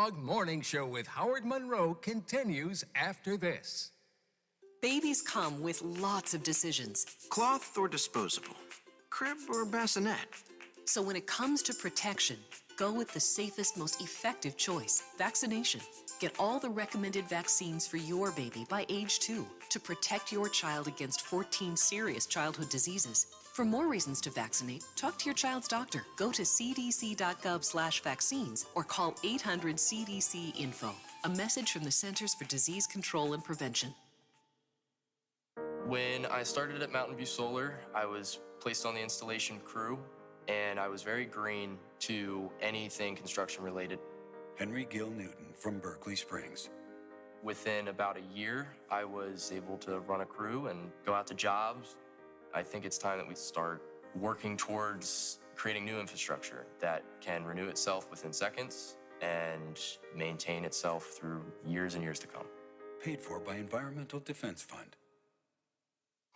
Dog Morning Show with Howard Monroe continues after this. Babies come with lots of decisions. Cloth or disposable? Crib or bassinet? So when it comes to protection, go with the safest, most effective choice, vaccination. Get all the recommended vaccines for your baby by age 2 to protect your child against 14 serious childhood diseases. For more reasons to vaccinate, talk to your child's doctor. Go to cdc.gov/vaccines or call 800-CDC-INFO. A message from the Centers for Disease Control and Prevention. When I started at Mountain View Solar, I was placed on the installation crew, and I was very green to anything construction related. Henry Gill Newton from Berkeley Springs. Within about a year, I was able to run a crew and go out to jobs. I think it's time that we start working towards creating new infrastructure that can renew itself within seconds and maintain itself through years and years to come. Paid for by Environmental Defense Fund.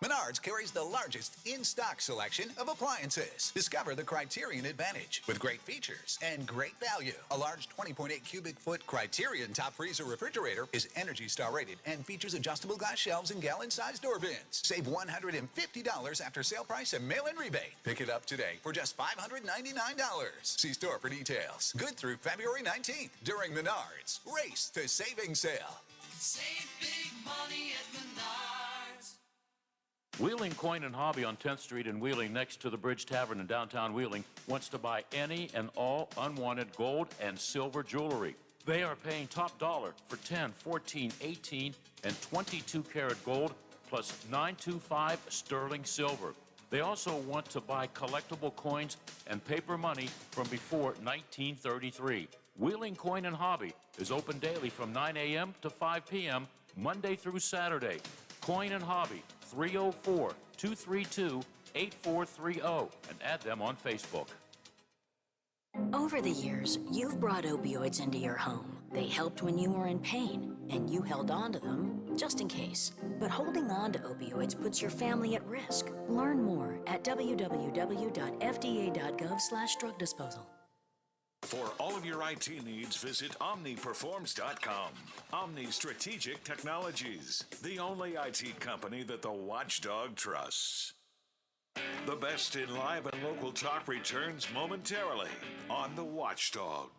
Menards carries the largest in-stock selection of appliances. Discover the Criterion Advantage with great features and great value. A large 20.8 cubic foot Criterion top freezer refrigerator is Energy Star rated and features adjustable glass shelves and gallon-sized door bins. Save $150 after sale price and mail-in rebate. Pick it up today for just $599. See store for details. Good through February 19th during Menards Race to Savings Sale. Save big money at Menards. Wheeling Coin and Hobby on 10th Street in Wheeling, next to the Bridge Tavern in downtown Wheeling, wants to buy any and all unwanted gold and silver jewelry. They are paying top dollar for 10, 14, 18, and 22 karat gold plus 925 sterling silver. They also want to buy collectible coins and paper money from before 1933. Wheeling Coin and Hobby is open daily from 9 a.m. to 5 p.m., Monday through Saturday. Coin and Hobby, 304-232-8430, and add them on Facebook. Over the years, you've brought opioids into your home. They helped when you were in pain. and you held on to them just in case. But holding on to opioids puts your family at risk. Learn more at www.fda.gov/drug disposal. For all of your IT needs, visit OmniPerforms.com. Omni Strategic Technologies, the only IT company that the Watchdog trusts. The best in live and local talk returns momentarily on the Watchdog.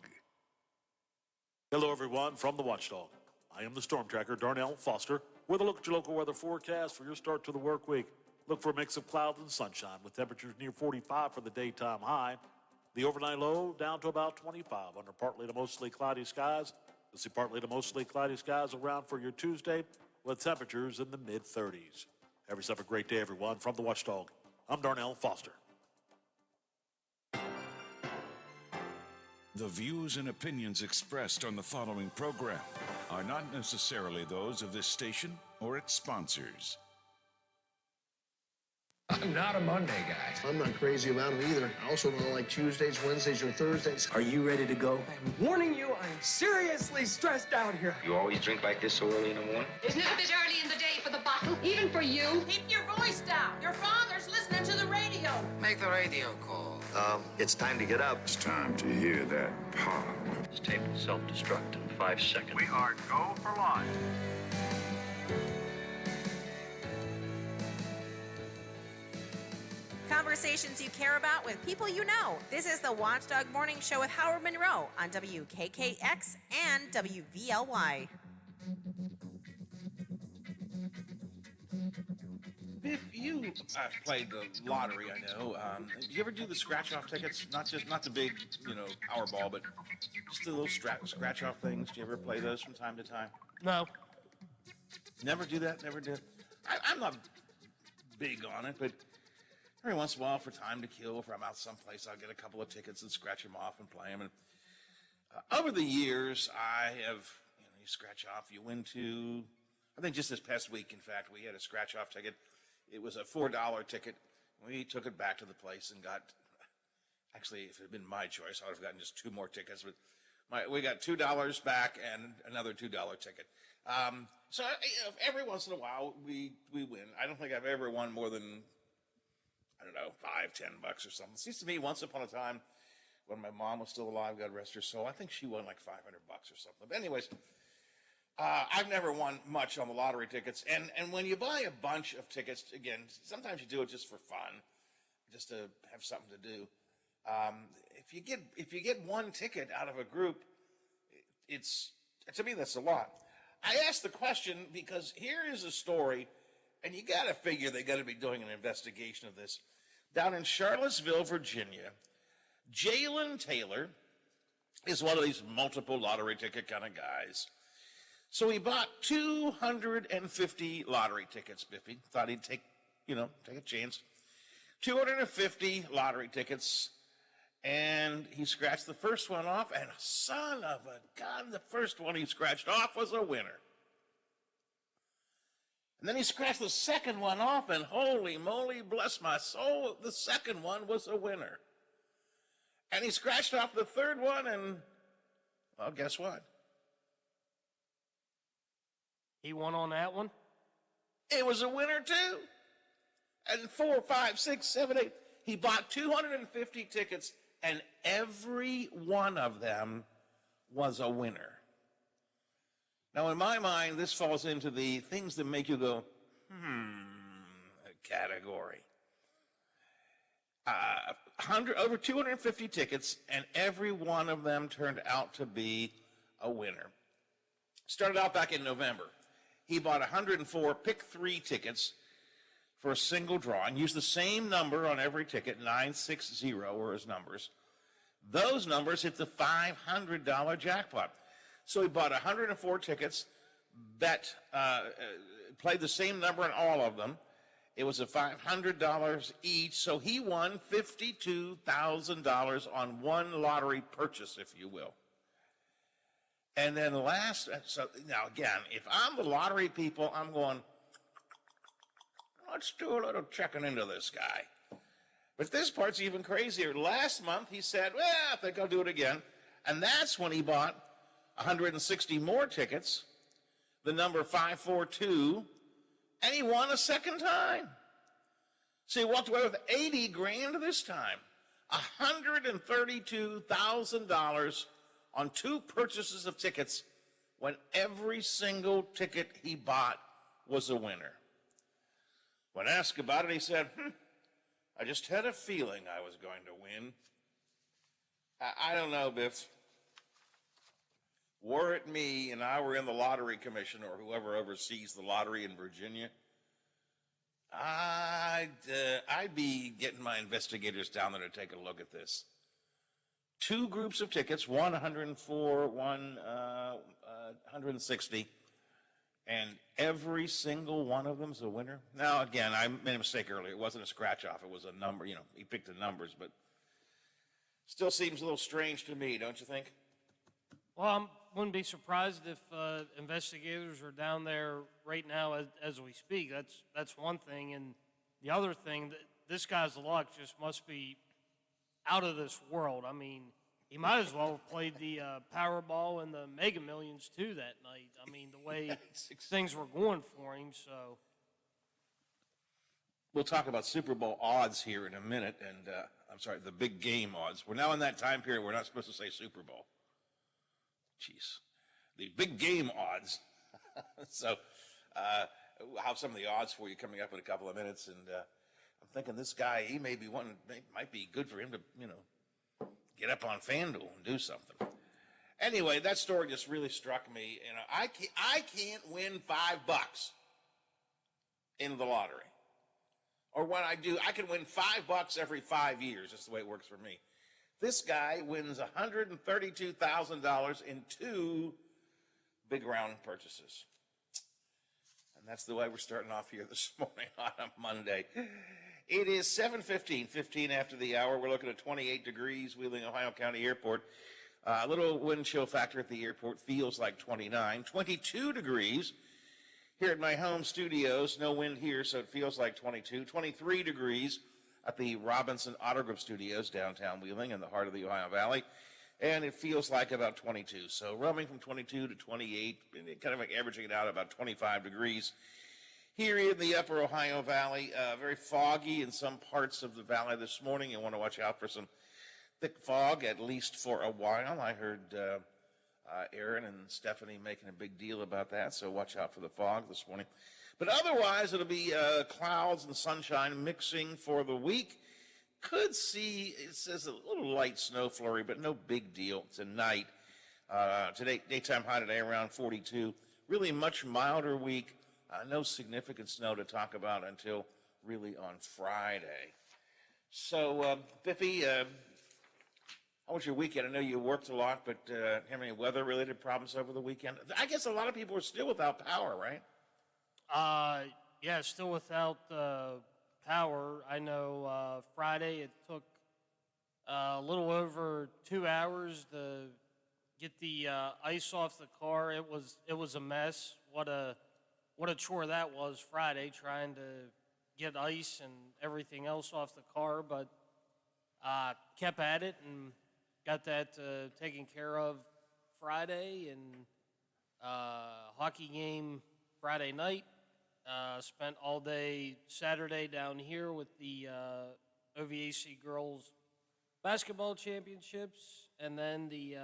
Hello, everyone, from the Watchdog. I am the Storm Tracker, Darnell Foster, with a look at your local weather forecast for your start to the work week. Look for a mix of clouds and sunshine with temperatures near 45 for the daytime high. The overnight low down to about 25 under partly to mostly cloudy skies. You'll see partly to mostly cloudy skies around for your Tuesday with temperatures in the mid-30s. Have yourself a great day, everyone. From the Watchdog, I'm Darnell Foster. The views and opinions expressed on the following program are not necessarily those of this station or its sponsors. I'm not a Monday guy. I'm not crazy about them either. I also don't like Tuesdays, Wednesdays, or Thursdays. Are you ready to go? I'm warning you, I'm seriously stressed out here. You always drink like this so early in the morning? Isn't it a bit early in the day for the bottle? Even for you? Keep your voice down. Your father's listening to the radio. Make the radio call. It's time to get up. It's time to hear that pop. This tape will self-destruct in 5 seconds. We are go for live. Conversations you care about with people you know. This is the Watchdog Morning Show with Howard Monroe on WKKX and WVLY. Biff, you played the lottery, I know. Did you ever do the scratch-off tickets? Not the big, Powerball, but just the little scratch-off things. Do you ever play those from time to time? No. Never do that? Never did? I'm not big on it, but every once in a while, for time to kill, if I'm out someplace, I'll get a couple of tickets and scratch them off and play them. And over the years, I have, you scratch off, you win two. I think just this past week, in fact, we had a scratch-off ticket. It was a $4 ticket. We took it back to the place and got, actually, if it had been my choice, I would have gotten just 2 more tickets. But we got $2 back and another $2 ticket. So every once in a while, we win. I don't think I've ever won more than, I don't know, $5-10 or something. It seems to me once upon a time, when my mom was still alive, God rest her soul, I think she won like $500 or something. But anyways, I've never won much on the lottery tickets. And when you buy a bunch of tickets, again, sometimes you do it just for fun, just to have something to do. If you get one ticket out of a group, to me, that's a lot. I asked the question because here is a story, and you got to figure they got to be doing an investigation of this. Down in Charlottesville, Virginia, Jalen Taylor is one of these multiple lottery ticket kind of guys. So he bought 250 lottery tickets, Biffy. Thought he'd take a chance. 250 lottery tickets. And he scratched the first one off, and son of a gun, the first one he scratched off was a winner. And then he scratched the second one off, and holy moly, bless my soul, the second one was a winner. And he scratched off the third one, and, well, guess what? He won on that one? It was a winner, too. And 4, 5, 6, 7, 8. He bought 250 tickets, and every one of them was a winner. Now, in my mind, this falls into the things that make you go, category. Over 250 tickets, and every one of them turned out to be a winner. Started out back in November. He bought 104 pick-3 tickets for a single drawing. Used the same number on every ticket, 960 were his numbers. Those numbers hit the $500 jackpot. So he bought 104 tickets, played the same number on all of them. It was a $500 each, so he won $52,000 on one lottery purchase, if you will. And then now again, if I'm the lottery people, I'm going, let's do a little checking into this guy. But this part's even crazier. Last month, he said, well, I think I'll do it again. And that's when he bought 160 more tickets the number 542, and he won a second time. So he walked away with 80 grand this time. $132,000 on 2 purchases of tickets when every single ticket he bought was a winner. When asked about it, he said, I just had a feeling I was going to win. I don't know, Biff. Were it me and I were in the lottery commission or whoever oversees the lottery in Virginia, I'd be getting my investigators down there to take a look at this. 2 groups of tickets, one 104, one 160, and every single one of them's a winner. Now, again, I made a mistake earlier. It wasn't a scratch-off. It was a number. You know, he picked the numbers, but still seems a little strange to me, don't you think? Well, I wouldn't be surprised if investigators are down there right now as we speak. That's one thing. And the other thing, this guy's luck just must be out of this world. I mean, he might as well have played the Powerball and the Mega Millions, too, that night. I mean, the way things were going for him, so. We'll talk about Super Bowl odds here in a minute, and I'm sorry, the big game odds. We're now in that time period we're not supposed to say Super Bowl. Jeez. The big game odds. So I'll have some of the odds for you coming up in a couple of minutes, and I'm thinking this guy, he may be one, might be good for him to, get up on FanDuel and do something. Anyway, that story just really struck me. I can't win $5 in the lottery. Or when I do, I can win $5 every 5 years. That's the way it works for me. This guy wins $132,000 in 2 big round purchases. And that's the way we're starting off here this morning on a Monday. It is 7:15, 15 after the hour. We're looking at 28 degrees, Wheeling, Ohio County Airport. A little wind chill factor at the airport, feels like 29. 22 degrees here at my home studios. No wind here, so it feels like 22. 23 degrees at the Robinson Auto Group Studios, downtown Wheeling, in the heart of the Ohio Valley. And it feels like about 22. So roaming from 22 to 28, kind of like averaging it out about 25 degrees. Here in the upper Ohio Valley, very foggy in some parts of the valley this morning. You want to watch out for some thick fog, at least for a while. I heard Aaron and Stephanie making a big deal about that, so watch out for the fog this morning. But otherwise, it'll be clouds and sunshine mixing for the week. Could see, it says a little light snow flurry, but no big deal tonight. Today, daytime high today around 42. Really much milder week. No significant snow to talk about until really on Friday. So, Biffy, how was your weekend? I know you worked a lot, but have any weather-related problems over the weekend? I guess a lot of people are still without power, right? Yeah, still without power. I know Friday it took a little over 2 hours to get the ice off the car. It was a mess. What a chore that was Friday, trying to get ice and everything else off the car, but kept at it and got that taken care of Friday, and hockey game Friday night. Spent all day Saturday down here with the OVAC girls basketball championships, and then the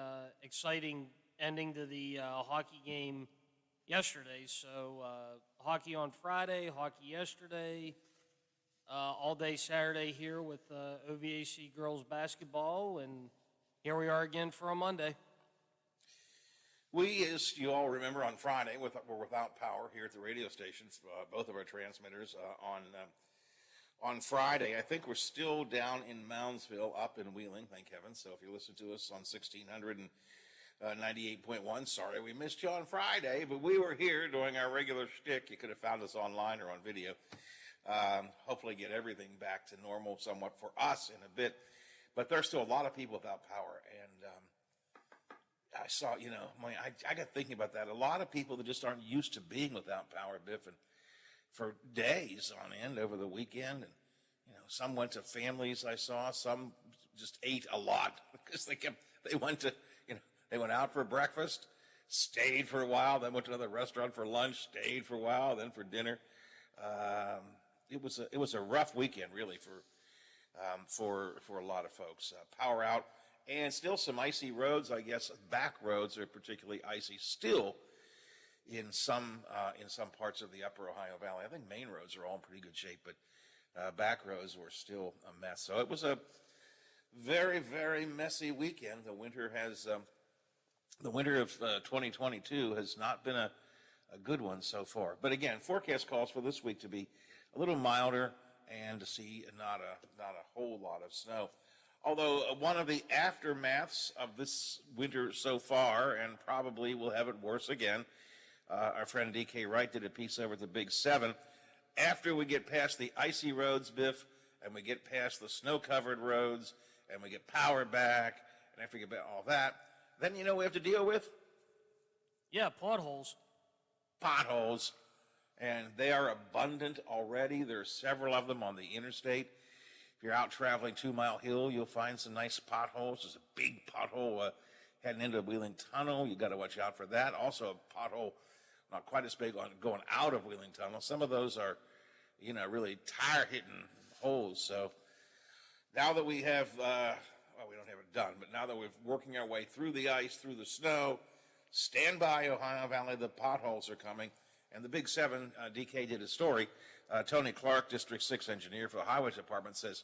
exciting ending to the hockey game yesterday. So hockey on Friday, hockey yesterday, all day Saturday here with OVAC girls basketball, and here we are again for a Monday. We, as you all remember, on Friday, we're without power here at the radio station, both of our transmitters on Friday. I think we're still down in Moundsville, up in Wheeling, thank heaven. So if you listen to us on 1600 and 98.1, sorry we missed you on Friday, but we were here doing our regular shtick. You could have found us online or on video. Hopefully get everything back to normal somewhat for us in a bit. But there's still a lot of people without power, and I saw, I got thinking about that. A lot of people that just aren't used to being without power, Biff, and for days on end over the weekend. And, some went to families I saw. Some just ate a lot because they went out for breakfast. stayed for a while, then went to another restaurant for lunch, stayed for a while, then for dinner. It was a rough weekend, really, for a lot of folks. Power out, and still some icy roads. I guess back roads are particularly icy still in some parts of the Upper Ohio Valley. I think main roads are all in pretty good shape, but back roads were still a mess. So it was a very, very messy weekend. The winter of 2022 has not been a good one so far. But again, forecast calls for this week to be a little milder and to see not a whole lot of snow. Although one of the aftermaths of this winter so far, and probably will have it worse again, our friend DK Wright did a piece over at the Big 7. After we get past the icy roads, Biff, and we get past the snow-covered roads, and we get power back, and after we get all that, then you know we have to deal with? Yeah, potholes. Potholes. And they are abundant already. There are several of them on the interstate. If you're out traveling 2 Mile Hill, you'll find some nice potholes. There's a big pothole heading into Wheeling Tunnel. You got to watch out for that. Also a pothole not quite as big on going out of Wheeling Tunnel. Some of those are, really tire-hitting holes. So now that we have, we don't have it done, but now that we're working our way through the ice, through the snow, stand by, Ohio Valley, the potholes are coming. And the Big 7, DK did a story. Tony Clark, District 6 engineer for the Highway Department, says,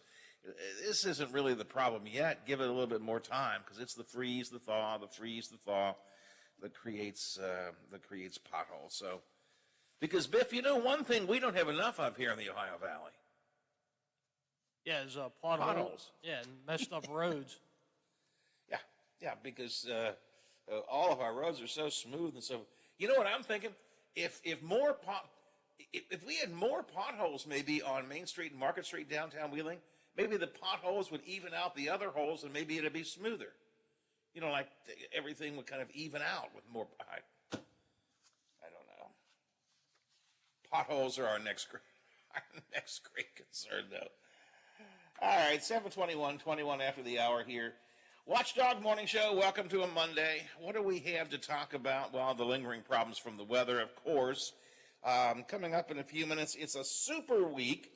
this isn't really the problem yet. Give it a little bit more time, because it's the freeze, the thaw that creates potholes. So, because Biff, one thing we don't have enough of here in the Ohio Valley. Yeah, there's potholes. Yeah, and messed up roads. Yeah, because all of our roads are so smooth and so. You know what I'm thinking? If we had more potholes maybe on Main Street and Market Street downtown Wheeling, maybe the potholes would even out the other holes and maybe it'd be smoother. Like everything would kind of even out with more. I don't know. Potholes are our next great concern, though. All right, 7:21, 21 after the hour here. Watchdog Morning Show, welcome to a Monday. What do we have to talk about? Well, the lingering problems from the weather, of course. Coming up in a few minutes, it's a super week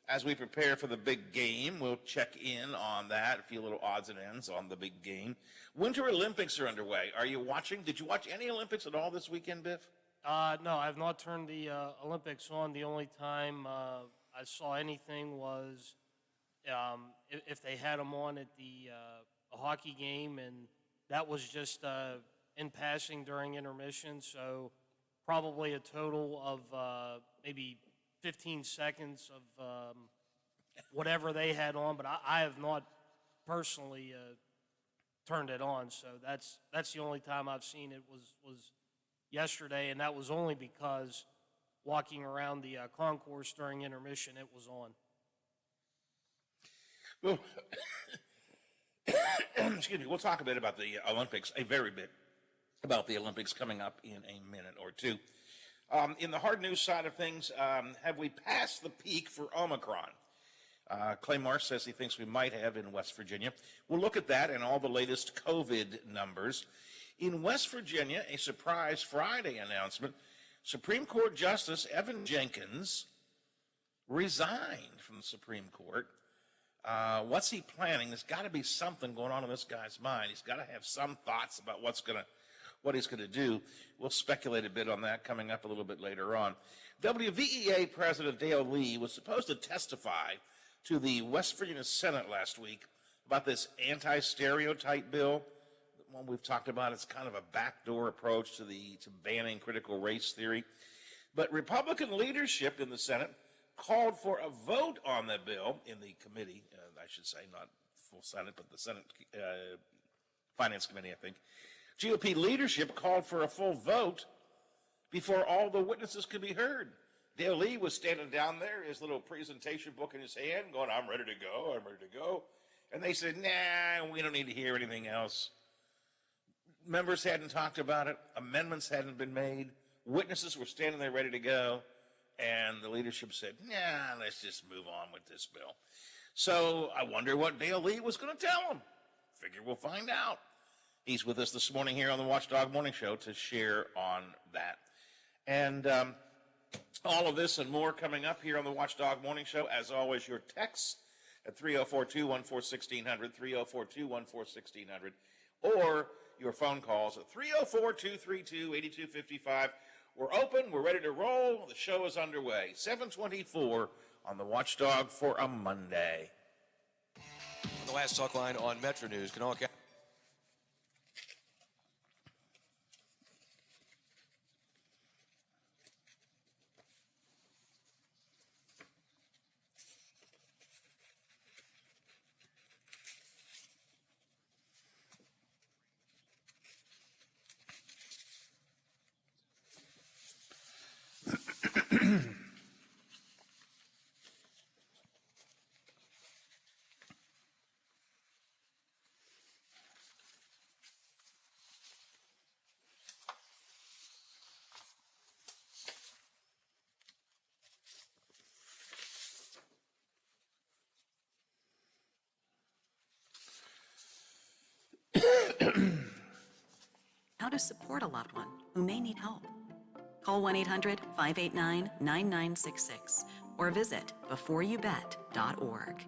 as we prepare for the big game. We'll check in on that, a few little odds and ends on the big game. Winter Olympics are underway. Are you watching? Did you watch any Olympics at all this weekend, Biff? No, I've not turned the Olympics on. The only time I saw anything was if they had them on at the hockey game, and that was just in passing during intermission, so probably a total of maybe 15 seconds of whatever they had on, but I have not personally turned it on, so that's the only time I've seen it was yesterday, and that was only because walking around the concourse during intermission, it was on. Well, excuse me, we'll talk a bit about the Olympics, a very bit about the Olympics coming up in a minute or two. In the hard news side of things, have we passed the peak for Omicron? Clay Marsh says he thinks we might have in West Virginia. We'll look at that and all the latest COVID numbers. In West Virginia, a surprise Friday announcement. Supreme Court Justice Evan Jenkins resigned from the Supreme Court. What's he planning? There's got to be something going on in this guy's mind. He's got to have some thoughts about what he's going to do. We'll speculate a bit on that coming up a little bit later on. WVEA President Dale Lee was supposed to testify to the West Virginia Senate last week about this anti-stereotype bill. The one we've talked about, it's kind of a backdoor approach to banning critical race theory. But Republican leadership in the Senate called for a vote on the bill in the committee, I should say, not full Senate, but the Senate Finance Committee, I think. GOP leadership called for a full vote before all the witnesses could be heard. Dale Lee was standing down there, his little presentation book in his hand, going, I'm ready to go. And they said, nah, we don't need to hear anything else. Members hadn't talked about it. Amendments hadn't been made. Witnesses were standing there ready to go. And the leadership said, nah, let's just move on with this bill. So I wonder what Dale Lee was going to tell them. Figure we'll find out. He's with us this morning here on the Watchdog Morning Show to share on that. And all of this and more coming up here on the Watchdog Morning Show. As always, your texts at 304-214-1600, 304-214-1600, or your phone calls at 304-232-8255. We're open. We're ready to roll. The show is underway. 7:24 on the Watchdog for a Monday. On the last talk line on Metro News, Kanawha County. How to support a loved one who may need help. Call 1-800-589-9966 or visit beforeyoubet.org.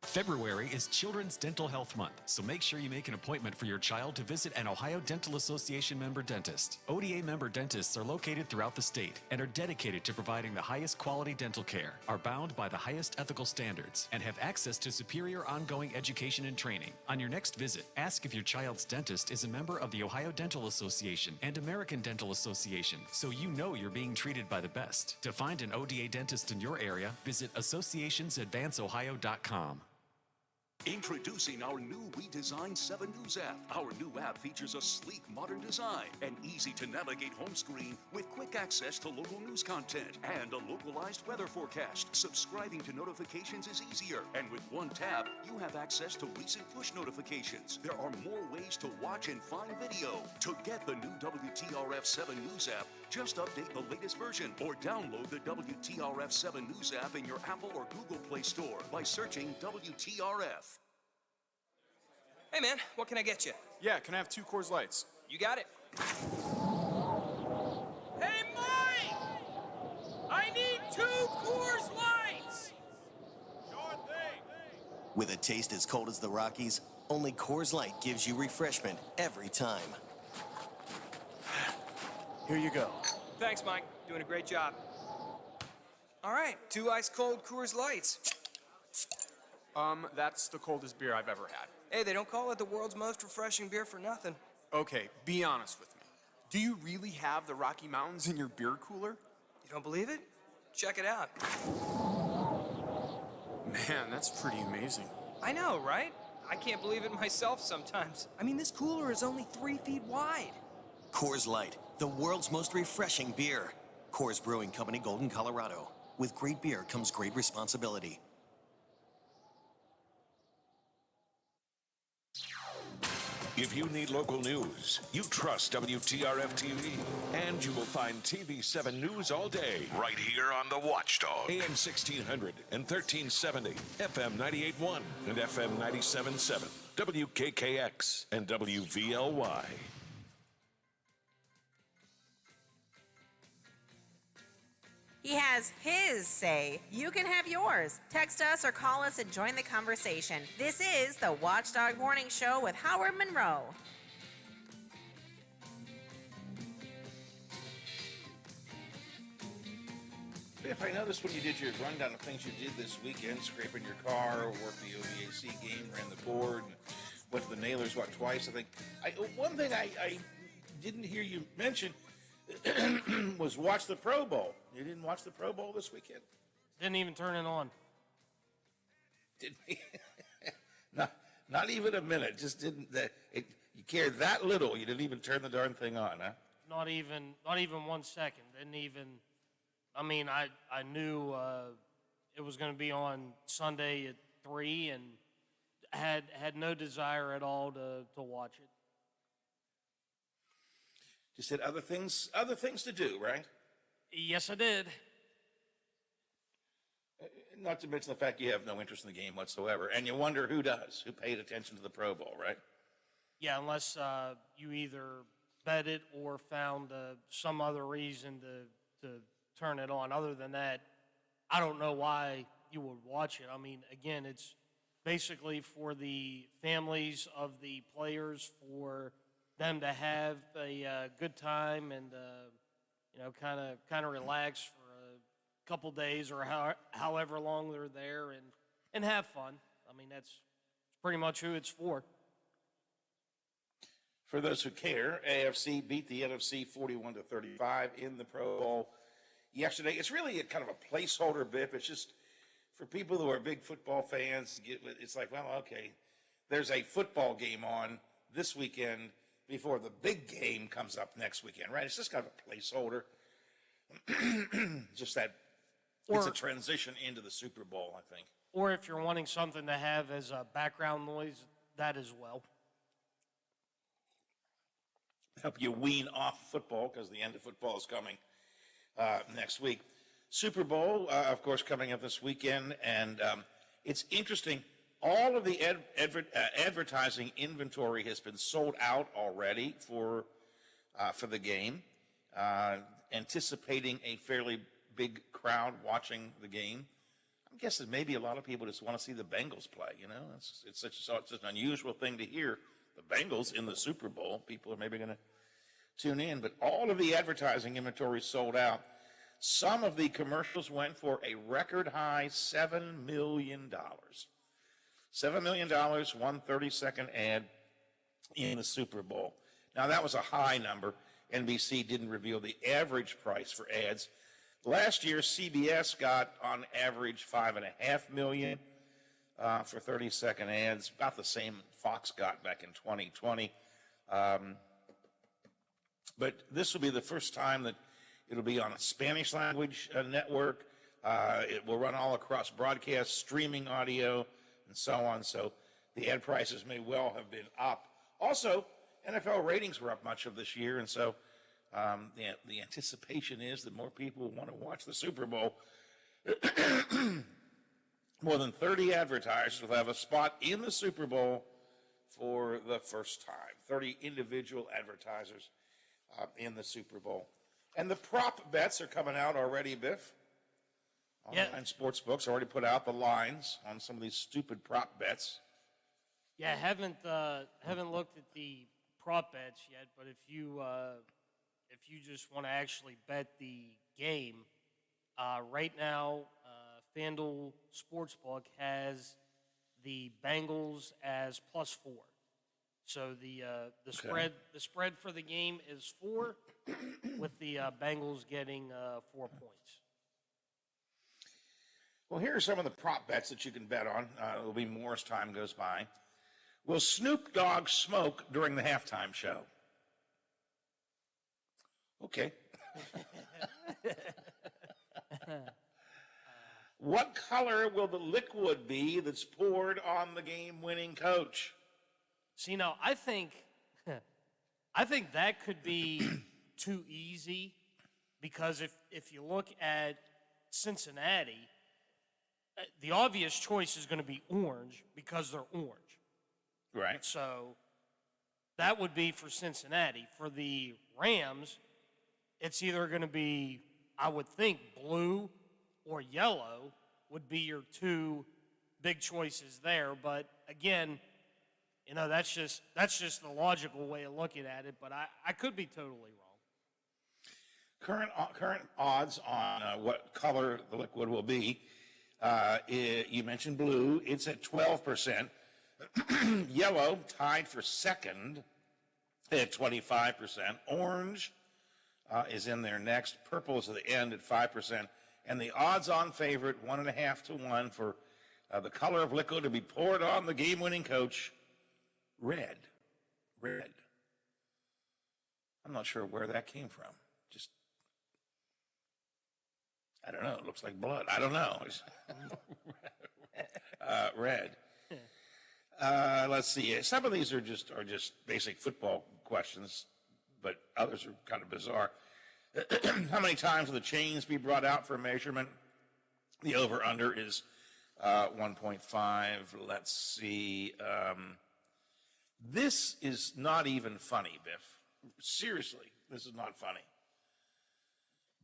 February is Children's Dental Health Month, so make sure you make an appointment for your child to visit an Ohio Dental Association member dentist. ODA member dentists are located throughout the state and are dedicated to providing the highest quality dental care, are bound by the highest ethical standards, and have access to superior ongoing education and training. On your next visit, ask if your child's dentist is a member of the Ohio Dental Association and American Dental Association, so you know you're being treated by the best. To find an ODA dentist in your area, visit associationsadvanceohio.com. Introducing our new redesigned 7 News app. Our new app features a sleek, modern design, an easy-to-navigate home screen with quick access to local news content and a localized weather forecast. Subscribing to notifications is easier, and with one tap, you have access to recent push notifications. There are more ways to watch and find video. To get the new WTRF 7 News app, just update the latest version or download the WTRF 7 News app in your Apple or Google Play Store by searching WTRF. Hey man, what can I get you? Yeah, can I have 2 Coors Lights? You got it. Hey Mike! I need 2 Coors Lights! Sure thing. With a taste as cold as the Rockies, only Coors Light gives you refreshment every time. Here you go. Thanks, Mike. Doing a great job. All right, 2 ice-cold Coors Lights. That's the coldest beer I've ever had. Hey, they don't call it the world's most refreshing beer for nothing. Okay, be honest with me. Do you really have the Rocky Mountains in your beer cooler? You don't believe it? Check it out. Man, that's pretty amazing. I know, right? I can't believe it myself sometimes. I mean, this cooler is only 3 feet wide. Coors Light, the world's most refreshing beer. Coors Brewing Company, Golden, Colorado. With great beer comes great responsibility. If you need local news, you trust WTRF TV. And you will find TV7 News all day. Right here on The Watchdog. AM 1600 and 1370. FM 98.1 and FM 97.7. WKKX and WVLY. He has his say. You can have yours. Text us or call us and join the conversation. This is the Watchdog Morning Show with Howard Monroe. If I noticed when you did your rundown of things you did this weekend, scraping your car, worked the OVAC game, ran the board, went to the Nailers, twice, I think. One thing I didn't hear you mention was watch the Pro Bowl. You didn't watch the Pro Bowl this weekend? Didn't even turn it on. Didn't not even a minute. Just didn't. You cared that little. You didn't even turn the darn thing on, huh? Not even 1 second. Didn't even. I mean, I knew it was going to be on Sunday at 3, and had no desire at all to watch it. Just had other things to do, right? Yes, I did. Not to mention the fact you have no interest in the game whatsoever, and you wonder who does, who paid attention to the Pro Bowl, right? Yeah, unless you either bet it or found some other reason to turn it on. Other than that, I don't know why you would watch it. I mean, again, it's basically for the families of the players, for them to have a good time and kind of relax for a couple days or however long they're there and have fun. I mean, that's pretty much who it's for. For those who care, AFC beat the NFC 41-35 in the Pro Bowl yesterday. It's really a kind of a placeholder, Biff. It's just for people who are big football fans. It's like, well, okay, there's a football game on this weekend before the big game comes up next weekend, right? It's just kind of a placeholder. Just that it's a transition into the Super Bowl, I think. Or if you're wanting something to have as a background noise, that as well. Help you wean off football because the end of football is coming next week. Super Bowl, of course, coming up this weekend, and it's interesting. All of the advertising inventory has been sold out already for the game, anticipating a fairly big crowd watching the game. I'm guessing maybe a lot of people just want to see the Bengals play. You know, it's such an unusual thing to hear. The Bengals in the Super Bowl. People are maybe going to tune in, but all of the advertising inventory is sold out. Some of the commercials went for a record high $7 million. $7 million, one 30-second ad in the Super Bowl. Now, that was a high number. NBC didn't reveal the average price for ads. Last year, CBS got, on average, $5.5 million for 30-second ads, about the same Fox got back in 2020. But this will be the first time that it'll be on a Spanish language network. It will run all across broadcast, streaming audio, and so on. So the ad prices may well have been up. Also, NFL ratings were up much of this year, and so the anticipation is that more people want to watch the Super Bowl. More than 30 advertisers will have a spot in the Super Bowl for the first time. 30 individual advertisers in the Super Bowl. And the prop bets are coming out already, Biff. Online sports books already put out the lines on some of these stupid prop bets. Yeah, I haven't looked at the prop bets yet, but if you just want to actually bet the game, right now FanDuel Sportsbook has the Bengals as +4. So the spread for the game is 4, with the Bengals getting 4 points. Well, here are some of the prop bets that you can bet on. There'll be more as time goes by. Will Snoop Dogg smoke during the halftime show? Okay. What color will the liquid be that's poured on the game-winning coach? See, now, I think that could be too easy, because if you look at Cincinnati, the obvious choice is going to be orange because they're orange. Right. So that would be for Cincinnati. For the Rams, it's either going to be, I would think, blue or yellow would be your two big choices there. But again, you know, that's just the logical way of looking at it. But I could be totally wrong. Current odds on what color the liquid will be. You mentioned blue. It's at 12%. Yellow tied for second at 25%. Orange is in there next. Purple is at the end at 5%. And the odds-on favorite, 1.5 to 1 for the color of liquid to be poured on the game-winning coach, red. Red. I'm not sure where that came from. Just, I don't know. It looks like blood. I don't know. Red. Let's see. Some of these are just basic football questions, but others are kind of bizarre. How many times will the chains be brought out for measurement? The over-under is 1.5. Let's see. This is not even funny, Biff. Seriously, this is not funny.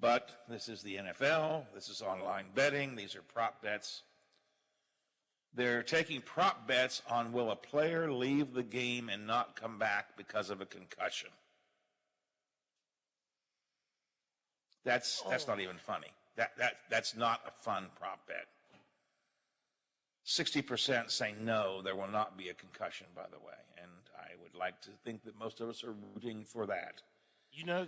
But this is the NFL. This is online betting. These are prop bets. They're taking prop bets on will a player leave the game and not come back because of a concussion. That's not even funny. That's not a fun prop bet. 60% say no, there will not be a concussion, by the way. And I would like to think that most of us are rooting for that. You know,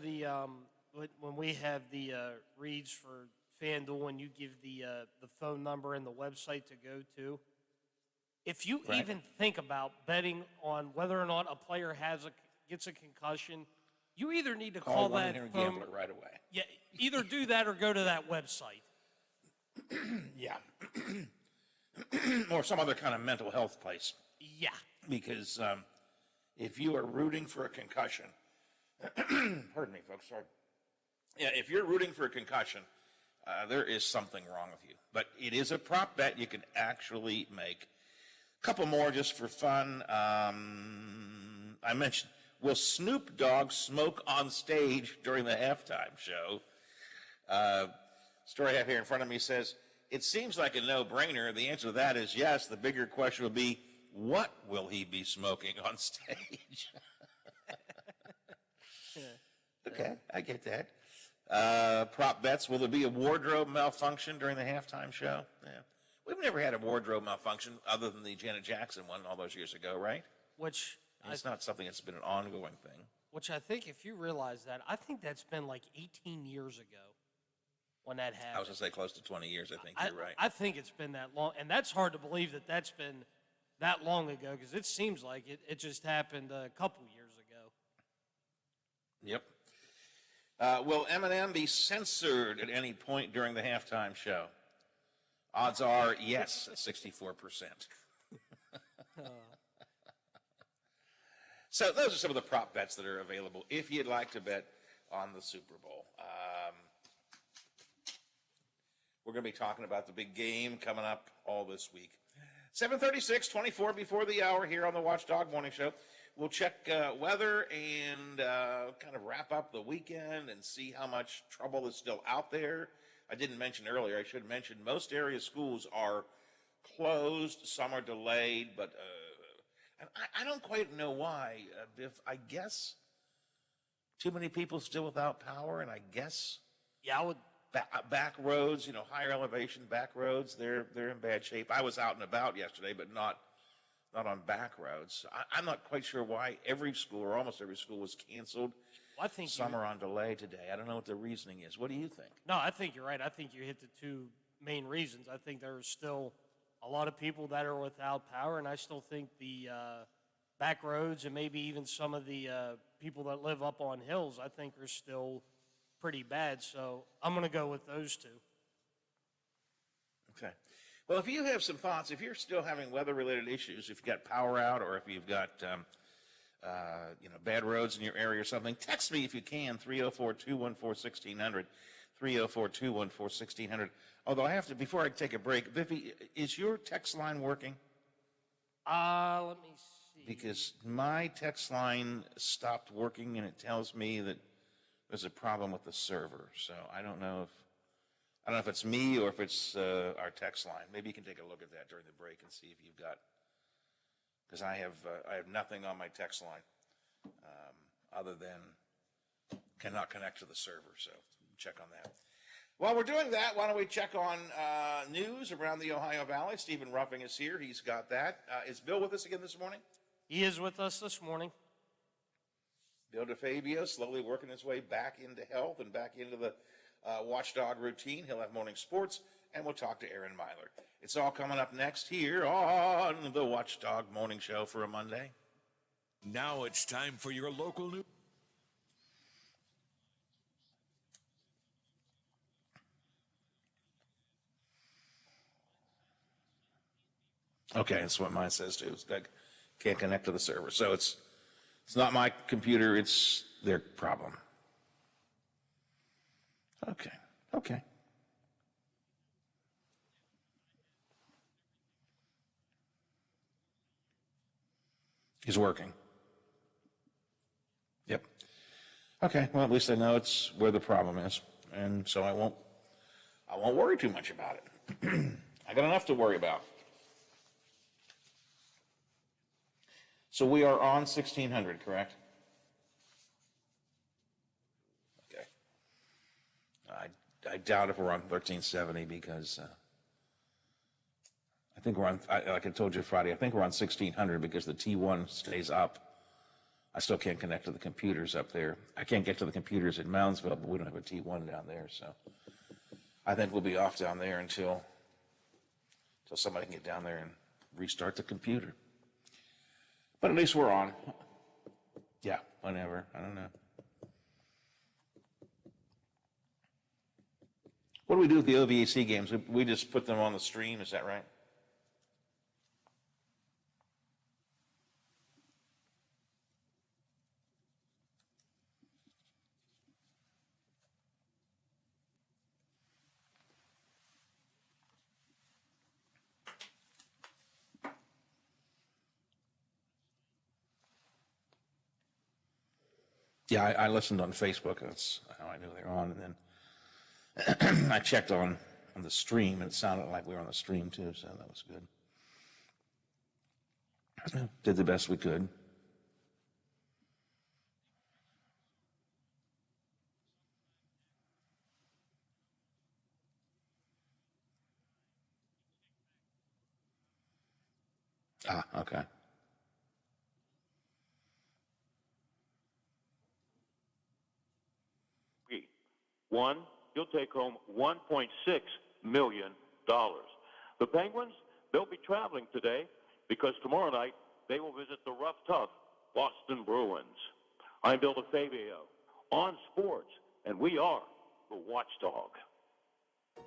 when we have the reads for FanDuel and you give the phone number and the website to go to, if you even think about betting on whether or not a player gets a concussion, you either need to call that phone gambler right away. Yeah, either do that or go to that website. Yeah. Or some other kind of mental health place. Yeah. Because if you are rooting for a concussion, pardon me, folks, sorry. Yeah, if you're rooting for a concussion, there is something wrong with you. But it is a prop bet you can actually make. A couple more just for fun. I mentioned, will Snoop Dogg smoke on stage during the halftime show? Story I have here in front of me says, it seems like a no-brainer. The answer to that is yes. The bigger question would be, what will he be smoking on stage? Okay, I get that. Prop bets, will there be a wardrobe malfunction during the halftime show? Yeah. We've never had a wardrobe malfunction other than the Janet Jackson one all those years ago, right? It's not something that's been an ongoing thing. Which I think, if you realize that, I think that's been like 18 years ago when that happened. I was going to say close to 20 years, I think you're right. I think it's been that long, and that's hard to believe that that's been that long ago, because it seems like it just happened a couple years ago. Yep. Will Eminem be censored at any point during the halftime show? Odds are yes, at 64%. So those are some of the prop bets that are available if you'd like to bet on the Super Bowl. We're going to be talking about the big game coming up all this week. 7:36, 24 before the hour here on the Watchdog Morning Show. We'll check weather and kind of wrap up the weekend and see how much trouble is still out there. I didn't mention earlier, I should mention, most area schools are closed, some are delayed, but I don't quite know why, Biff. I guess too many people still without power, and I guess I would back roads, higher elevation back roads, they're in bad shape. I was out and about yesterday, but not on back roads. I'm not quite sure why every school or almost every school was canceled. I think some are on delay today. I don't know what the reasoning is. What do you think? No, I think you're right. I think you hit the two main reasons. I think there's still a lot of people that are without power, and I still think the back roads and maybe even some of the people that live up on hills, I think are still pretty bad. So I'm going to go with those two. Okay. Well, if you have some thoughts, if you're still having weather-related issues, if you've got power out or if you've got bad roads in your area or something, text me if you can, 304-214-1600, 304-214-1600. Although I have to, before I take a break, Biffy, is your text line working? Let me see. Because my text line stopped working and it tells me that there's a problem with the server. So I don't know if it's me or if it's our text line. Maybe you can take a look at that during the break and see if you've got, because I have nothing on my text line other than cannot connect to the server. So check on that. While we're doing that, why don't we check on news around the Ohio Valley? Stephen Ruffing is here. He's got that. Is Bill with us again this morning? He is with us this morning. Bill DeFabio slowly working his way back into health and back into the Watchdog routine. He'll have morning sports, and we'll talk to Aaron Myler. It's all coming up next here on the Watchdog Morning Show for a Monday. Now it's time for your local news. Okay, that's what mine says too. It's like, can't connect to the server. So it's not my computer, it's their problem. Okay. He's working. Okay, well, at least I know it's where the problem is, and so I won't worry too much about it. I got enough to worry about. So we are on 1600, correct? Okay. I doubt if we're on 1370 because I think we're on, like I told you Friday, I think we're on 1600 because the T1 stays up. I still can't connect to the computers up there. I can't get to the computers in Moundsville, but we don't have a T1 down there, so I think we'll be off down there until somebody can get down there and restart the computer. But at least we're on. Yeah, whenever. I don't know. What do we do with the OVAC games? We just put them on the stream, is that right? Yeah, I listened on Facebook. That's how I knew they were on. And then I checked on the stream, and it sounded like we were on the stream too, so that was good. Did the best we could. Ah, okay. One, you'll take home $1.6 million. The Penguins, they'll be traveling today because tomorrow night they will visit the rough, tough Boston Bruins. I'm Bill DeFabio on sports, and we are the Watchdog.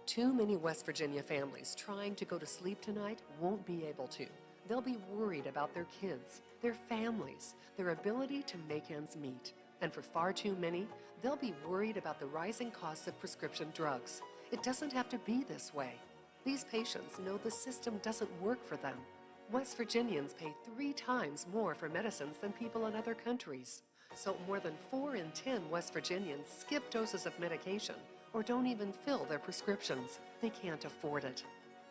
Too many West Virginia families trying to go to sleep tonight won't be able to. They'll be worried about their kids, their families, their ability to make ends meet. And for far too many, they'll be worried about the rising costs of prescription drugs. It doesn't have to be this way. These patients know the system doesn't work for them. West Virginians pay 3 times more for medicines than people in other countries. So more than 4 in 10 West Virginians skip doses of medication or don't even fill their prescriptions. They can't afford it.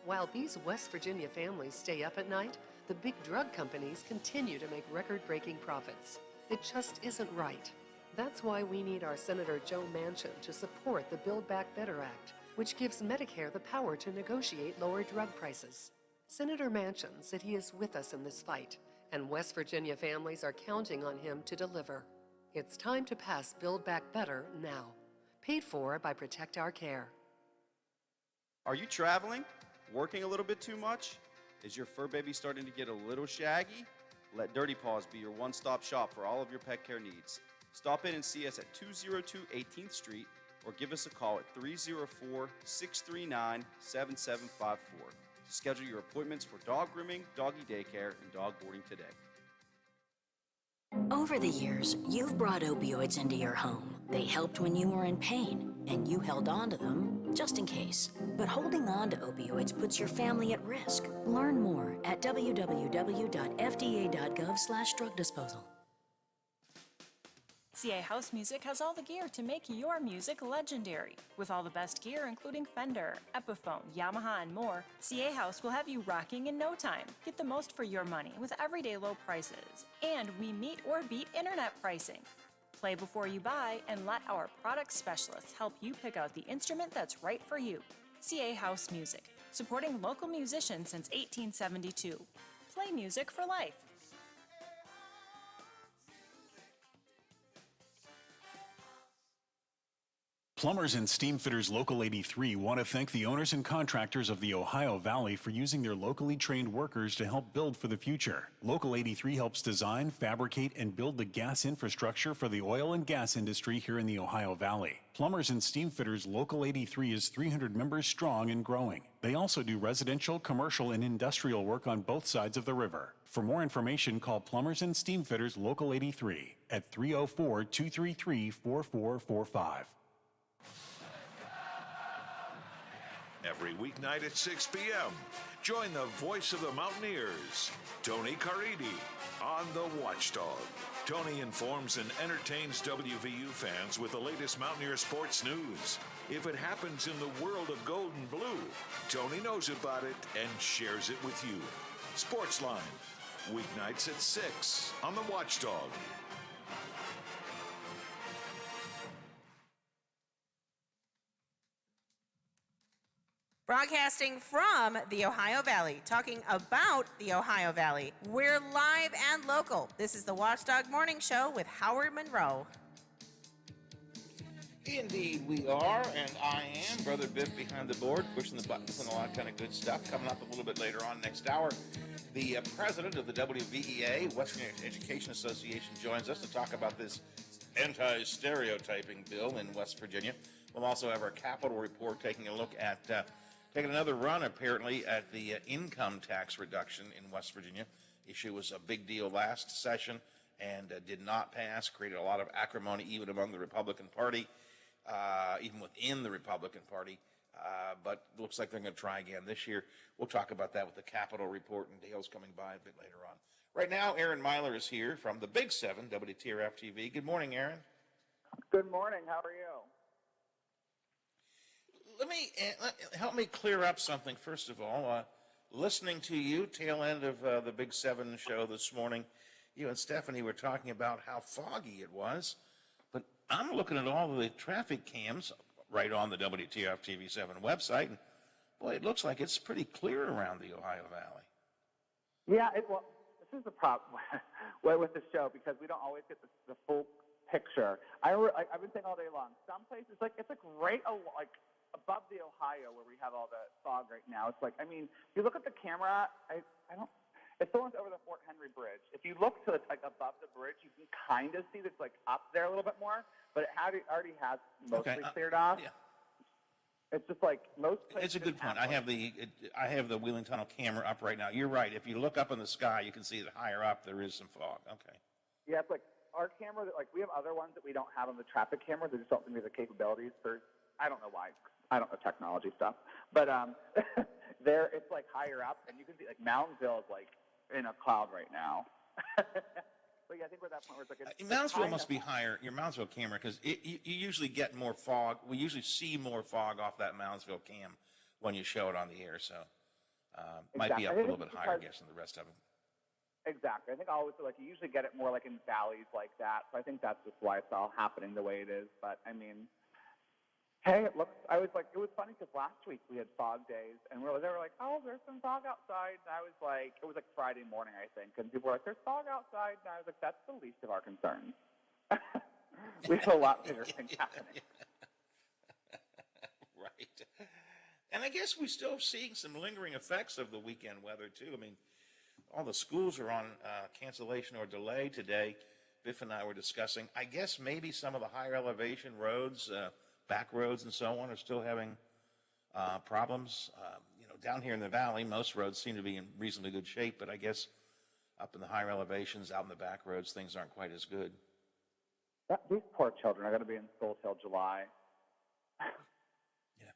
While these West Virginia families stay up at night, the big drug companies continue to make record-breaking profits. It just isn't right. That's why we need our Senator Joe Manchin to support the Build Back Better Act, which gives Medicare the power to negotiate lower drug prices. Senator Manchin said he is with us in this fight, and West Virginia families are counting on him to deliver. It's time to pass Build Back Better now. Paid for by Protect Our Care. Are you traveling? Working a little bit too much? Is your fur baby starting to get a little shaggy? Let Dirty Paws be your one-stop shop for all of your pet care needs. Stop in and see us at 202 18th Street or give us a call at 304-639-7754 to schedule your appointments for dog grooming, doggy daycare, and dog boarding today. Over the years, you've brought opioids into your home. They helped when you were in pain, and you held on to them just in case. But holding on to opioids puts your family at risk. Learn more at www.fda.gov/drug disposal. CA House Music has all the gear to make your music legendary. With all the best gear, including Fender, Epiphone, Yamaha, and more, CA House will have you rocking in no time. Get the most for your money with everyday low prices. And we meet or beat internet pricing. Play before you buy and let our product specialists help you pick out the instrument that's right for you. CA House Music, supporting local musicians since 1872. Play music for life. Plumbers and Steamfitters Local 83 want to thank the owners and contractors of the Ohio Valley for using their locally trained workers to help build for the future. Local 83 helps design, fabricate, and build the gas infrastructure for the oil and gas industry here in the Ohio Valley. Plumbers and Steamfitters Local 83 is 300 members strong and growing. They also do residential, commercial, and industrial work on both sides of the river. For more information, call Plumbers and Steamfitters Local 83 at 304-233-4445. Every weeknight at 6 p.m., join the voice of the Mountaineers, Tony Caridi, on The Watchdog. Tony informs and entertains WVU fans with the latest Mountaineer sports news. If it happens in the world of gold and blue, Tony knows about it and shares it with you. Sportsline, weeknights at 6 on The Watchdog. Broadcasting from the Ohio Valley, talking about the Ohio Valley. We're live and local. This is the Watchdog Morning Show with Howard Monroe. Indeed, we are, and I am Brother Biff behind the board, pushing the buttons and a lot of kind of good stuff. Coming up a little bit later on next hour, the president of the WVEA, Western Education Association, joins us to talk about this anti-stereotyping bill in West Virginia. We'll also have our Capitol report taking a look at taking another run, apparently, at the income tax reduction in West Virginia. Issue was a big deal last session and did not pass, created a lot of acrimony even among the Republican Party, even within the Republican Party. But looks like they're going to try again this year. We'll talk about that with the Capitol report, and Dale's coming by a bit later on. Right now, Aaron Myler is here from the Big 7, WTRF TV. Good morning, Aaron. Good morning. How are you? Let me help me clear up something, first of all. Listening to you, tail end of the Big 7 show this morning, you and Stephanie were talking about how foggy it was, but I'm looking at all of the traffic cams right on the WTF TV 7 website, and boy, it looks like it's pretty clear around the Ohio Valley. Yeah, well, this is the problem with the show because we don't always get the full picture. I've been saying all day long, some places, it's like right above the Ohio where we have all the fog right now. It's like, I mean, if you look at the camera, it's the ones over the Fort Henry Bridge. If you look to above the bridge, you can kind of see that's up there a little bit more, but it already has mostly cleared off. Yeah. It's just most places. It's a good point. I have the Wheeling Tunnel camera up right now. You're right. If you look up in the sky, you can see that higher up there is some fog. Okay. Yeah, it's our camera. We have other ones that we don't have on the traffic camera. They just don't give me the capabilities for. I don't know why. I don't know technology stuff, but there it's higher up, and you can see Moundsville is in a cloud right now. But yeah, I think we're at that point where it's Moundsville must be higher. Your Moundsville camera, because you usually get more fog. We usually see more fog off that Moundsville cam when you show it on the air, so might be up a little bit higher, I guess, than the rest of them. Exactly. I think always you usually get it more in valleys like that. So I think that's just why it's all happening the way it is. But I mean. Hey, it was funny because last week we had fog days, and they were like, oh, there's some fog outside. And I was like, it was Friday morning, I think, and people were like, there's fog outside. And I was like, that's the least of our concerns. We have a lot bigger things happening. Right. And I guess we're still seeing some lingering effects of the weekend weather, too. I mean, all the schools are on cancellation or delay today. Biff and I were discussing, I guess maybe some of the higher elevation roads, back roads and so on are still having problems. Down here in the valley, most roads seem to be in reasonably good shape, but I guess up in the higher elevations, out in the back roads, things aren't quite as good. These poor children are going to be in school till July. Yeah.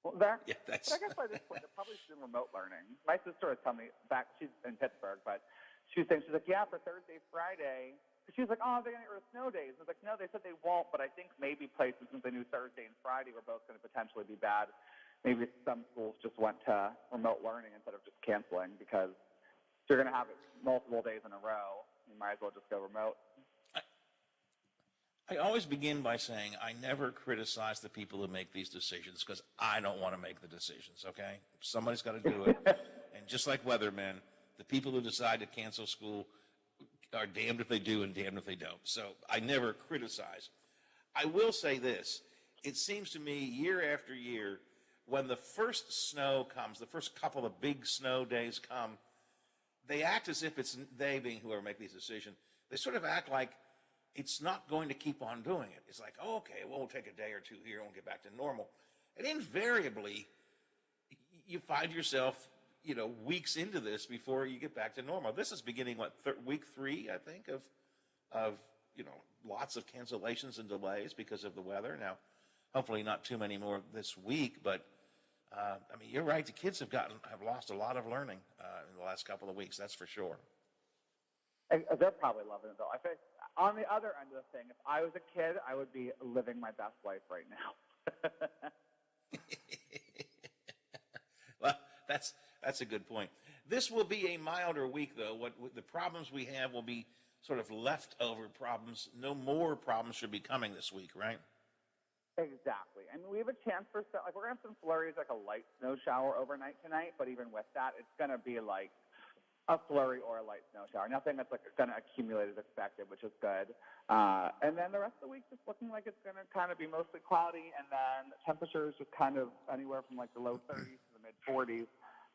Well, yeah, but I guess by this point, they're probably doing remote learning. My sister was telling me she's in Pittsburgh, but she's like, yeah, for Thursday, Friday. She was like, oh, they're going to get rid of snow days. I was like, no, they said they won't, but I think maybe places, since they knew Thursday and Friday were both going to potentially be bad, maybe some schools just went to remote learning instead of just canceling because if you're going to have it multiple days in a row, you might as well just go remote. I always begin by saying I never criticize the people who make these decisions because I don't want to make the decisions, okay? Somebody's got to do it. And just like weathermen, the people who decide to cancel school are damned if they do and damned if they don't. So I never criticize. I will say this. It seems to me year after year, when the first snow comes, the first couple of big snow days come, they act as if it's they being whoever make these decisions. They sort of act like it's not going to keep on doing it. It's like, oh, okay, well, we'll take a day or two here and we'll get back to normal. And invariably, you find yourself weeks into this before you get back to normal. This is beginning, week 3, I think, of lots of cancellations and delays because of the weather. Now, hopefully not too many more this week, but I mean, you're right. The kids have lost a lot of learning in the last couple of weeks. That's for sure. They're probably loving it, though. I think on the other end of the thing, if I was a kid, I would be living my best life right now. Well, that's a good point. This will be a milder week, though. What the problems we have will be sort of leftover problems. No more problems should be coming this week, right? Exactly. I mean, we have a chance for we're gonna have some flurries, like a light snow shower overnight tonight. But even with that, it's gonna be like a flurry or a light snow shower. Nothing that's like gonna accumulate as expected, which is good. And then the rest of the week just looking like it's gonna kind of be mostly cloudy, and then temperatures just kind of anywhere from like the low 30s to the mid 40s.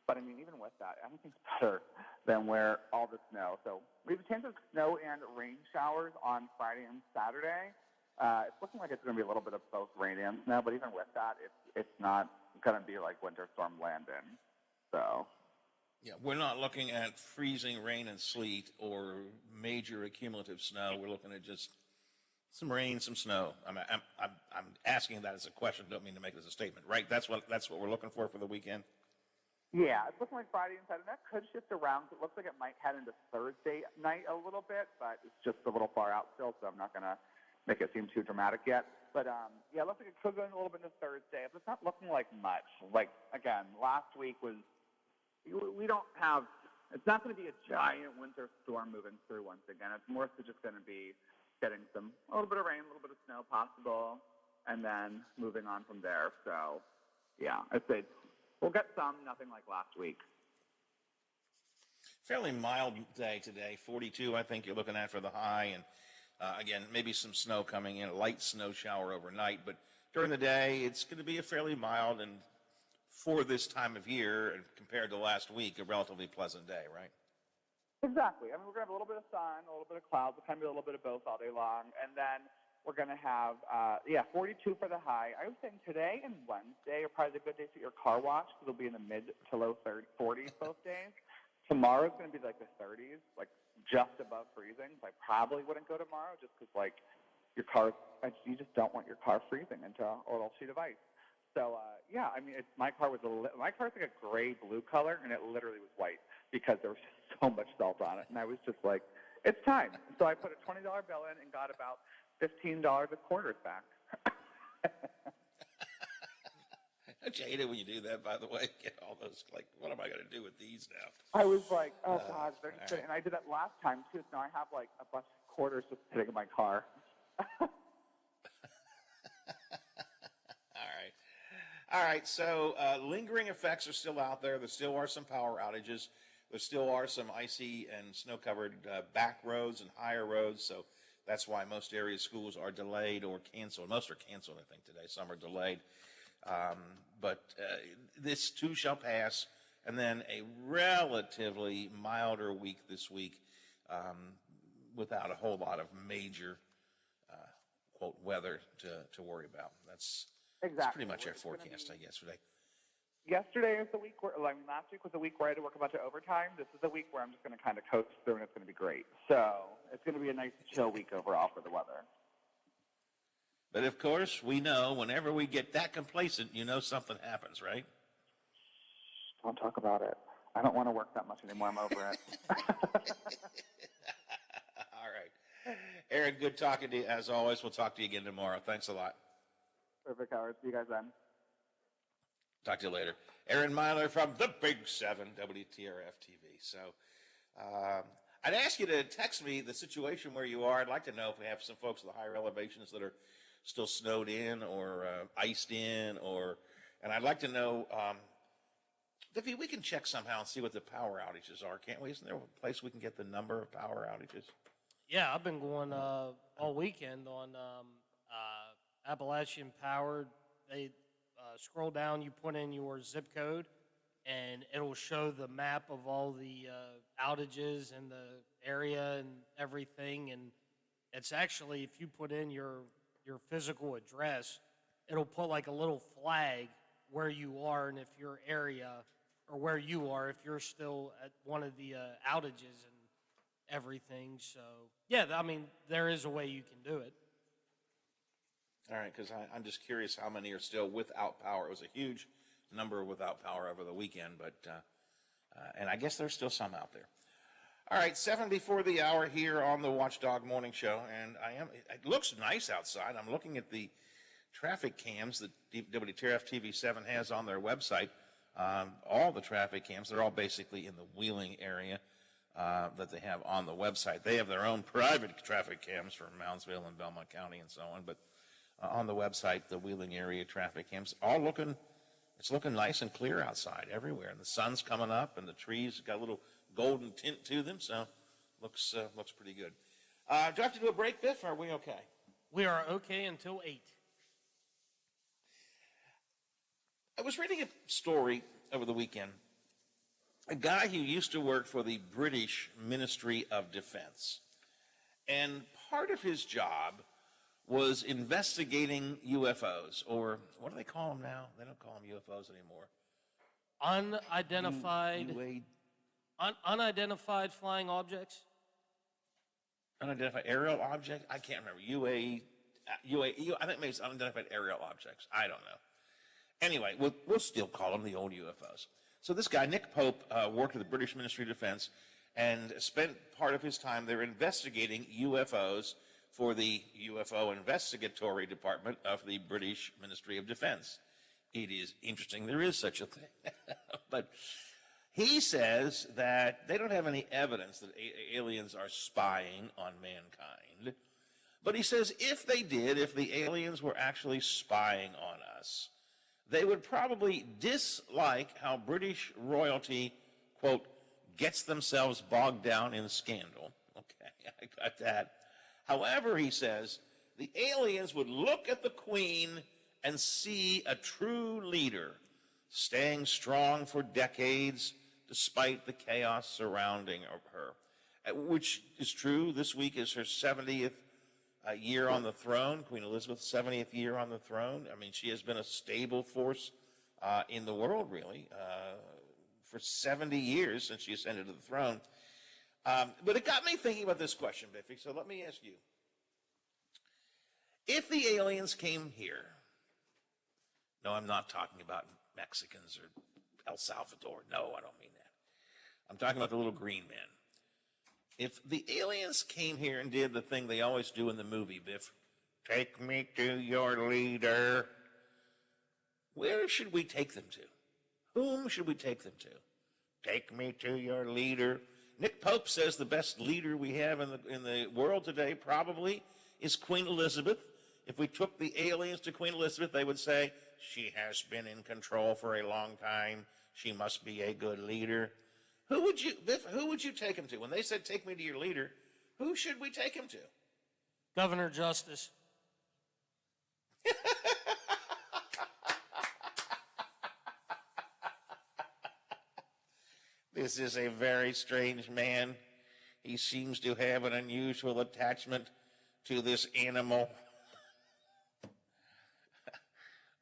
But I mean, even with that, anything's better than where all the snow. So we have a chance of snow and rain showers on Friday and Saturday. It's looking like it's going to be a little bit of both rain and snow, but even with that, it's not going to be like winter storm Landon. So, yeah, we're not looking at freezing rain and sleet or major accumulative snow. We're looking at just some rain, some snow. I'm asking that as a question. Don't mean to make it as a statement, right? That's what we're looking for the weekend. Yeah, it's looking like Friday and Saturday. That could shift around. It looks like it might head into Thursday night a little bit, but it's just a little far out still, so I'm not going to make it seem too dramatic yet. But, yeah, it looks like it could go in a little bit into Thursday. But it's not looking like much. Like, again, last week was – we don't have – it's not going to be a giant winter storm moving through once again. It's more so just going to be getting a little bit of rain, a little bit of snow possible, and then moving on from there. So, yeah, I'd say we'll get nothing like last week. Fairly mild day today, 42 I think you're looking at for the high, and again, maybe some snow coming in, a light snow shower overnight, but during the day, it's going to be a fairly mild and for this time of year, and compared to last week, a relatively pleasant day, right? Exactly. I mean, we're going to have a little bit of sun, a little bit of clouds, it's going to be a little bit of both all day long, and then we're going to have, 42 for the high. I was saying today and Wednesday are probably the good days to get your car washed, because it'll be in the mid to low 40s both days. Tomorrow's going to be like the 30s, like just above freezing. So I probably wouldn't go tomorrow just because, like, your car, you just don't want your car freezing into a little sheet of ice. So, yeah, I mean, my car's like a gray-blue color, and it literally was white because there was just so much salt on it. And I was just like, it's time. So I put a $20 bill in and got about $15 of quarters back. Don't you hate it when you do that, by the way? Get all those, like, what am I going to do with these now? I was like, oh, God. They're just and I did that last time, too. So now I have, like, a bunch of quarters just sitting in my car. All right. So lingering effects are still out there. There still are some power outages. There still are some icy and snow-covered back roads and higher roads. So that's why most area schools are delayed or canceled. Most are canceled, I think, today. Some are delayed. But this too shall pass, and then a relatively milder week this week without a whole lot of major, quote, weather to worry about. That's pretty much our forecast, I guess, today. Yesterday is the week last week was the week where I had to work a bunch of overtime. This is the week where I'm just going to kind of coast through, and it's going to be great. So it's going to be a nice, chill week overall for the weather. But, of course, we know whenever we get that complacent, something happens, right? Don't talk about it. I don't want to work that much anymore. I'm over it. All right. Aaron, good talking to you, as always. We'll talk to you again tomorrow. Thanks a lot. Perfect, Howard. See you guys then. Talk to you later. Aaron Myler from the Big 7, WTRF TV. So I'd ask you to text me the situation where you are. I'd like to know if we have some folks at the higher elevations that are still snowed in or iced in, and I'd like to know, if we can check somehow and see what the power outages are, can't we? Isn't there a place we can get the number of power outages? Yeah, I've been going all weekend on Appalachian Power. They scroll down, you put in your zip code, and it'll show the map of all the outages in the area and everything. And it's actually, if you put in your physical address, it'll put like a little flag where you are and if your area, or where you are if you're still at one of the outages and everything. So, yeah, I mean, there is a way you can do it. All right, because I'm just curious how many are still without power. It was a huge number without power over the weekend, but and I guess there's still some out there. All right, 7 before the hour here on the Watchdog Morning Show, and it looks nice outside. I'm looking at the traffic cams that WTRF TV7 has on their website. All the traffic cams, they're all basically in the Wheeling area that they have on the website. They have their own private traffic cams for Moundsville and Belmont County and so on, but on the website, the Wheeling area traffic cams, it's looking nice and clear outside everywhere, and the sun's coming up, and the trees got a little golden tint to them, so looks pretty good. Do I have to do a break, Biff, or are we okay? We are okay until 8. I was reading a story over the weekend. A guy who used to work for the British Ministry of Defense, and part of his job was investigating UFOs, or what do they call them now? They don't call them UFOs anymore. Unidentified flying objects? Unidentified aerial objects? I can't remember. I think maybe it's unidentified aerial objects. I don't know. Anyway, we'll still call them the old UFOs. So this guy, Nick Pope, worked at the British Ministry of Defense and spent part of his time there investigating UFOs for the UFO Investigatory Department of the British Ministry of Defense. It is interesting there is such a thing. But he says that they don't have any evidence that aliens are spying on mankind. But he says if they did, if the aliens were actually spying on us, they would probably dislike how British royalty, quote, gets themselves bogged down in scandal. Okay, I got that. However, he says, the aliens would look at the Queen and see a true leader, staying strong for decades despite the chaos surrounding her, which is true. This week is her 70th year on the throne, Queen Elizabeth's 70th year on the throne. I mean, she has been a stable force in the world, really, for 70 years since she ascended to the throne. But it got me thinking about this question, Biffy, so let me ask you. If the aliens came here, no, I'm not talking about Mexicans or El Salvador. No, I don't mean that. I'm talking about the little green men. If the aliens came here and did the thing they always do in the movie, Biff, take me to your leader, where should we take them to? Whom should we take them to? Take me to your leader. Nick Pope says the best leader we have in the world today probably is Queen Elizabeth. If we took the aliens to Queen Elizabeth, they would say, she has been in control for a long time. She must be a good leader. Who would you take him to? When they said, take me to your leader, who should we take him to? Governor Justice. This is a very strange man. He seems to have an unusual attachment to this animal.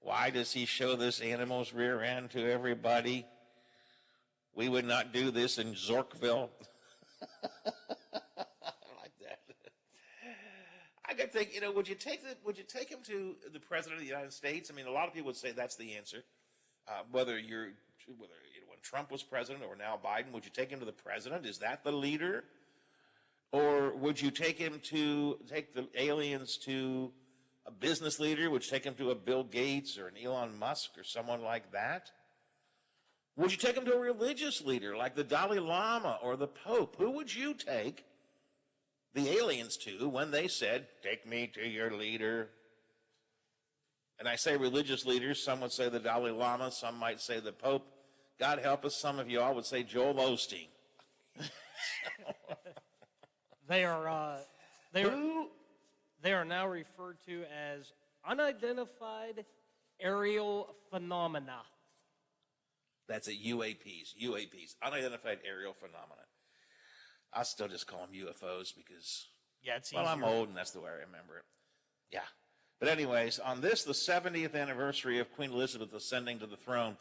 Why does he show this animal's rear end to everybody? We would not do this in Zorkville. I like that. I could think, would you take him to the President of the United States? I mean, a lot of people would say that's the answer. Whether when Trump was president or now Biden, would you take him to the president? Is that the leader? Or would you take the aliens to a business leader? Would you take him to a Bill Gates or an Elon Musk or someone like that? Would you take him to a religious leader like the Dalai Lama or the Pope? Who would you take the aliens to when they said, take me to your leader? And I say religious leaders, some would say the Dalai Lama, some might say the Pope. God help us, some of you all would say Joel Osteen. They are now referred to as unidentified aerial phenomena. That's it, UAPs, unidentified aerial phenomena. I still just call them UFOs because, it's well, easier. I'm old and that's the way I remember it. Yeah. But anyways, on this, the 70th anniversary of Queen Elizabeth ascending to the throne,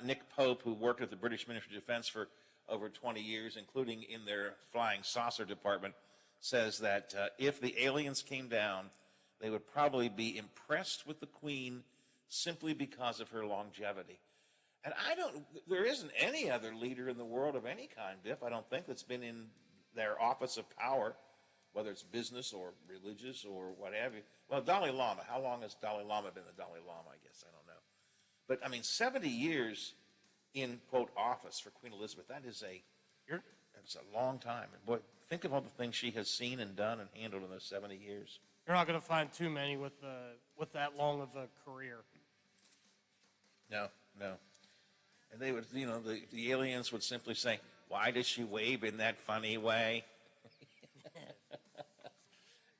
Nick Pope, who worked at the British Ministry of Defense for over 20 years, including in their flying saucer department, says that if the aliens came down, they would probably be impressed with the Queen simply because of her longevity. And there isn't any other leader in the world of any kind, Biff, I don't think, that's been in their office of power, whether it's business or religious or what have you. Well, Dalai Lama, how long has Dalai Lama been the Dalai Lama, I guess, I don't know. But, I mean, 70 years in, quote, office for Queen Elizabeth, it's a long time. And boy, think of all the things she has seen and done and handled in those 70 years. You're not going to find too many with that long of a career. No. And they would, the aliens would simply say, why does she wave in that funny way?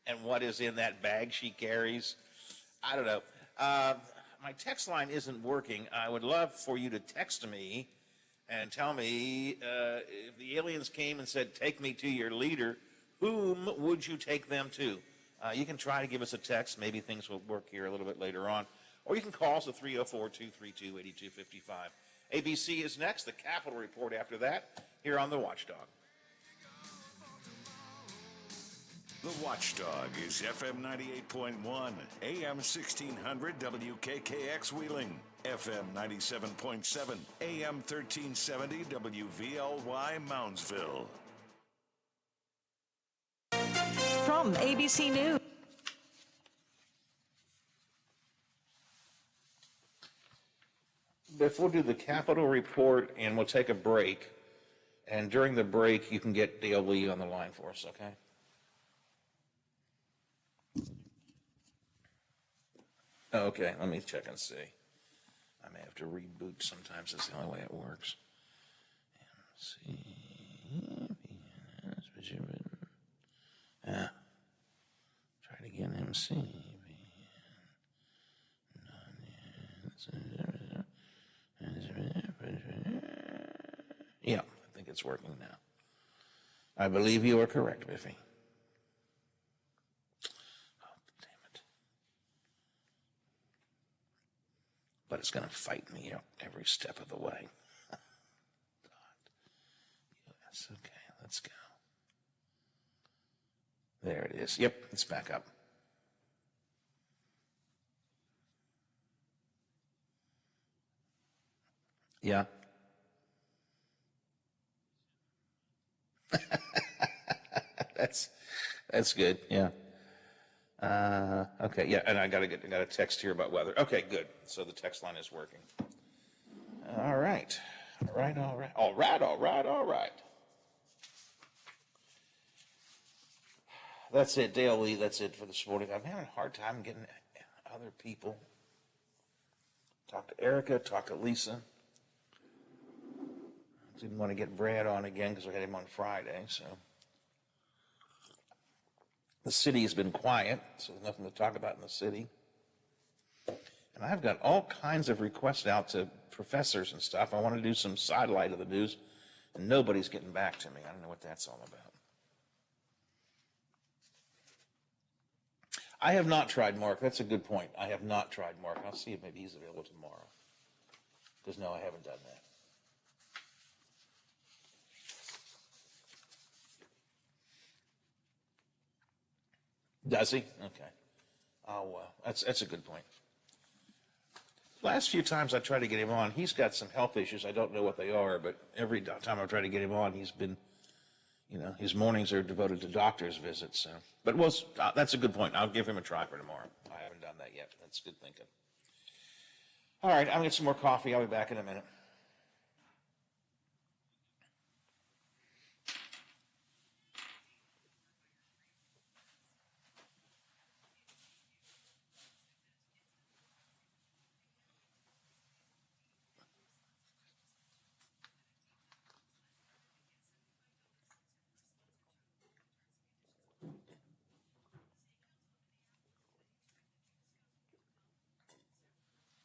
And what is in that bag she carries? I don't know. My text line isn't working. I would love for you to text me and tell me if the aliens came and said, take me to your leader, whom would you take them to? You can try to give us a text. Maybe things will work here a little bit later on. Or you can call us at 304-232-8255. ABC is next, the Capitol Report after that, here on The Watchdog. The Watchdog is FM 98.1, AM 1600 WKKX Wheeling, FM 97.7, AM 1370 WVLY Moundsville. From ABC News. Biff, we'll do the Capitol Report and we'll take a break. And during the break, you can get Dale Lee on the line for us, okay? Okay, let me check and see. I may have to reboot. Sometimes that's the only way it works. Yeah. Try it again. MC. Yeah, I think it's working now. I believe you are correct, Biffy. Oh, damn it. But it's going to fight me every step of the way. Yes, okay, let's go. There it is. Yep, it's back up. Yeah. That's good. Yeah. Okay. Yeah, and I got a text here about weather. Okay, good. So the text line is working. All right. All right. That's it, Dale Lee. That's it for this morning. I'm having a hard time getting other people. Talk to Erica. Talk to Lisa. Didn't want to get Brad on again because I got him on Friday, so. The city has been quiet, so there's nothing to talk about in the city. And I've got all kinds of requests out to professors and stuff. I want to do some sidelight of the news, and nobody's getting back to me. I don't know what that's all about. I have not tried Mark. That's a good point. I have not tried Mark. I'll see if maybe he's available tomorrow. Because no, I haven't done that. Does he? Okay. Oh, that's a good point. Last few times I tried to get him on, he's got some health issues. I don't know what they are, but every time I've tried to get him on, he's been, his mornings are devoted to doctor's visits. So. But that's a good point. I'll give him a try for tomorrow. I haven't done that yet. That's good thinking. All right, I'm going to get some more coffee. I'll be back in a minute.